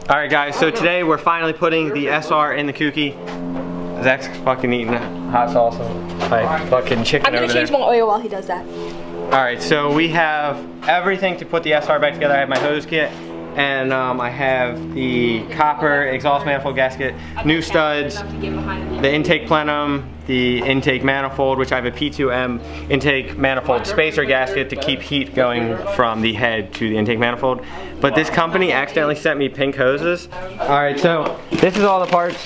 Alright guys, so today we're finally putting the SR in the Kouki. Zach's fucking eating hot sauce like fucking chicken over there. I'm gonna change my oil while he does that. Alright, so we have everything to put the SR back together. I have my hose kit, and I have the copper exhaust manifold gasket, new studs, the intake plenum, the intake manifold, which I have a P2M intake manifold spacer gasket to keep heat going from the head to the intake manifold. But this company accidentally sent me pink hoses. Alright, so this is all the parts.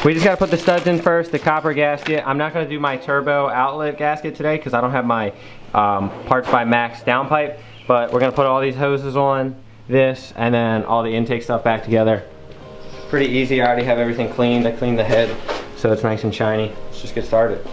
We just gotta put the studs in first, the copper gasket. I'm not gonna do my turbo outlet gasket today because I don't have my Parts by Max downpipe. But we're gonna put all these hoses on, this, and then all the intake stuff back together. Pretty easy, I already have everything cleaned. I cleaned the head so it's nice and shiny. Let's just get started.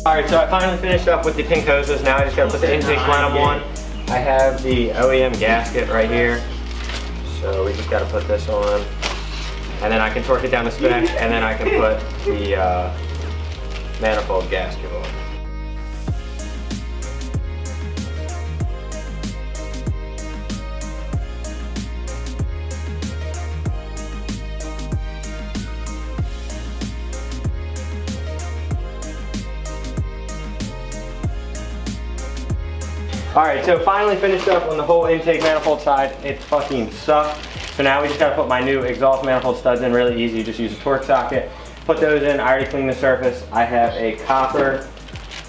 Alright, so I finally finished up with the pink hoses. Now I just gotta put the intake plenum on. I have the OEM gasket right here. So we just gotta put this on. And then I can torque it down to spec, and then I can put the manifold gasket on. Alright, so finally finished up on the whole intake manifold side. It fucking sucked. So now we just gotta put my new exhaust manifold studs in really easy. Just use a torque socket. Put those in. I already cleaned the surface. I have a copper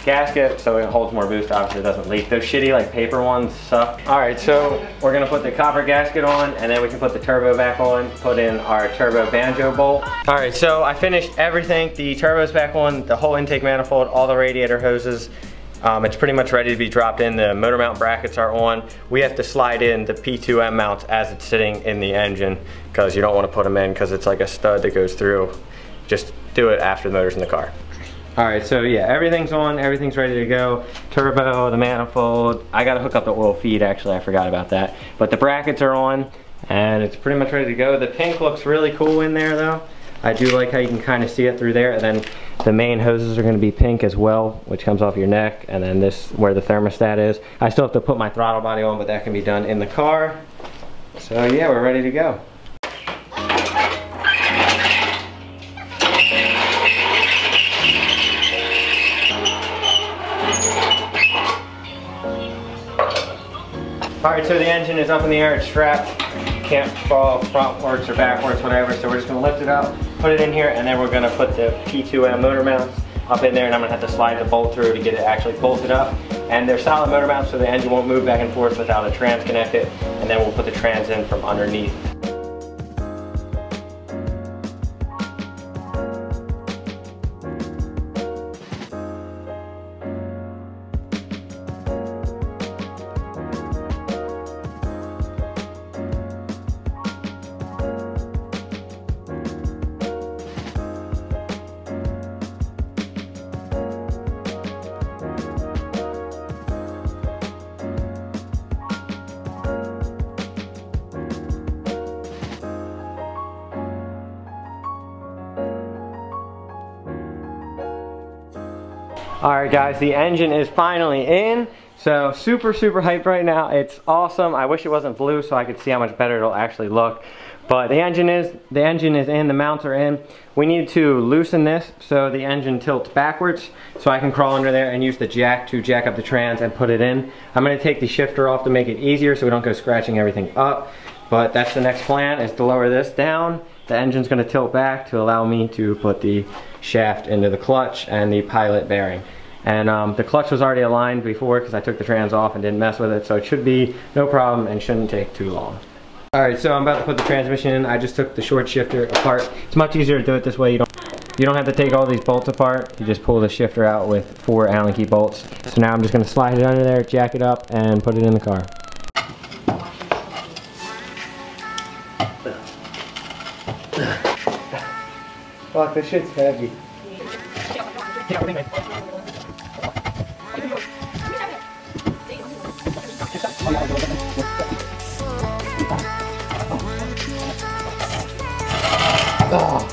gasket so it holds more boost, obviously it doesn't leak. Those shitty like paper ones suck. Alright, so we're gonna put the copper gasket on, and then we can put the turbo back on, put in our turbo banjo bolt. Alright, so I finished everything. The turbo's back on, the whole intake manifold, all the radiator hoses. It's pretty much ready to be dropped in. The motor mount brackets are on. We have to slide in the P2M mounts as it's sitting in the engine because you don't want to put them in because it's like a stud that goes through. Just do it after the motor's in the car. Alright, so yeah, everything's on, everything's ready to go. Turbo, the manifold. I gotta hook up the oil feed actually, I forgot about that. But the brackets are on and it's pretty much ready to go. The pink looks really cool in there though. I do like how you can kind of see it through there, and then the main hoses are going to be pink as well, which comes off your neck, and then this where the thermostat is. I still have to put my throttle body on, but that can be done in the car. So yeah, we're ready to go. Alright, so the engine is up in the air, it's strapped. Can't fall frontwards or backwards, whatever, so we're just going to lift it up, put it in here, and then we're going to put the P2M motor mounts up in there, and I'm going to have to slide the bolt through to get it actually bolted up. And they're solid motor mounts so the engine won't move back and forth without a trans connected, and then we'll put the trans in from underneath. Alright guys, the engine is finally in. So super hyped right now. It's awesome. I wish it wasn't blue so I could see how much better it'll actually look. But the engine is in, the mounts are in. We need to loosen this so the engine tilts backwards so I can crawl under there and use the jack to jack up the trans and put it in. I'm going to take the shifter off to make it easier so we don't go scratching everything up. But that's the next plan, is to lower this down. The engine's going to tilt back to allow me to put the shaft into the clutch and the pilot bearing. And the clutch was already aligned before because I took the trans off and didn't mess with it, so it should be no problem and shouldn't take too long. Alright, so I'm about to put the transmission in. I just took the short shifter apart. It's much easier to do it this way. You don't have to take all these bolts apart. You just pull the shifter out with 4 Allen key bolts. So now I'm just going to slide it under there, jack it up, and put it in the car. Fuck, this shit's heavy. Oh.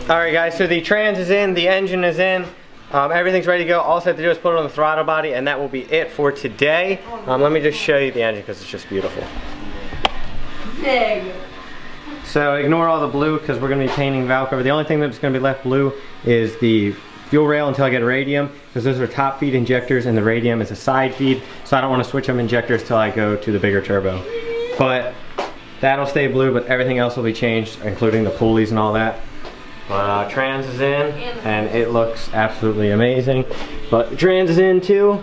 Alright guys, so the trans is in, the engine is in, everything's ready to go. All I have to do is put it on the throttle body and that will be it for today. Let me just show you the engine because it's just beautiful. Big. So ignore all the blue because we're going to be painting valve cover. The only thing that's going to be left blue is the fuel rail until I get a radium, because those are top feed injectors and the radium is a side feed, so I don't want to switch them injectors till I go to the bigger turbo. But that'll stay blue, but everything else will be changed, including the pulleys and all that. But trans is in, and it looks absolutely amazing. But the trans is in too,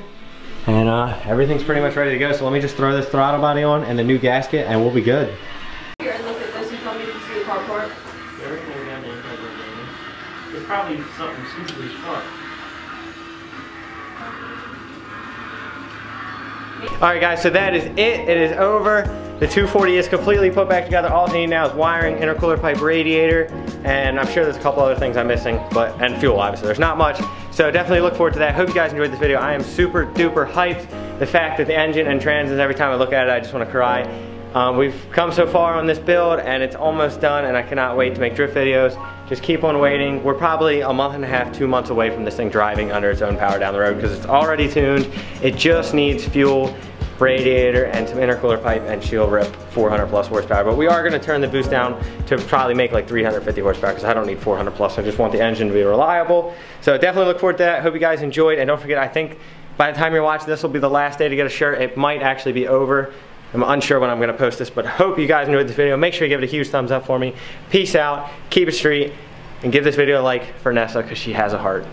and everything's pretty much ready to go. So let me just throw this throttle body on and the new gasket, and we'll be good. Here and look at this and tell me if you see the carport. Everything down there is probably something super smart. Alright guys, so that is it. It is over. The 240 is completely put back together. All I need now is wiring, intercooler pipe, radiator, and I'm sure there's a couple other things I'm missing, and fuel obviously. There's not much, so definitely look forward to that. Hope you guys enjoyed this video. I am super duper hyped. The fact that the engine and trans is, every time I look at it, I just want to cry. We've come so far on this build and it's almost done, and I cannot wait to make drift videos. Just keep on waiting. We're probably a month and a half, 2 months away from this thing driving under its own power down the road because it's already tuned. It just needs fuel, radiator, and some intercooler pipe, and she'll rip 400 plus horsepower. But we are going to turn the boost down to probably make like 350 horsepower because I don't need 400 plus. I just want the engine to be reliable. So definitely look forward to that. Hope you guys enjoyed, and don't forget, I think by the time you're watching this will be the last day to get a shirt. It might actually be over. I'm unsure when I'm going to post this, but hope you guys enjoyed this video. Make sure you give it a huge thumbs up for me. Peace out, keep it street, and give this video a like for Nessa because she has a heart.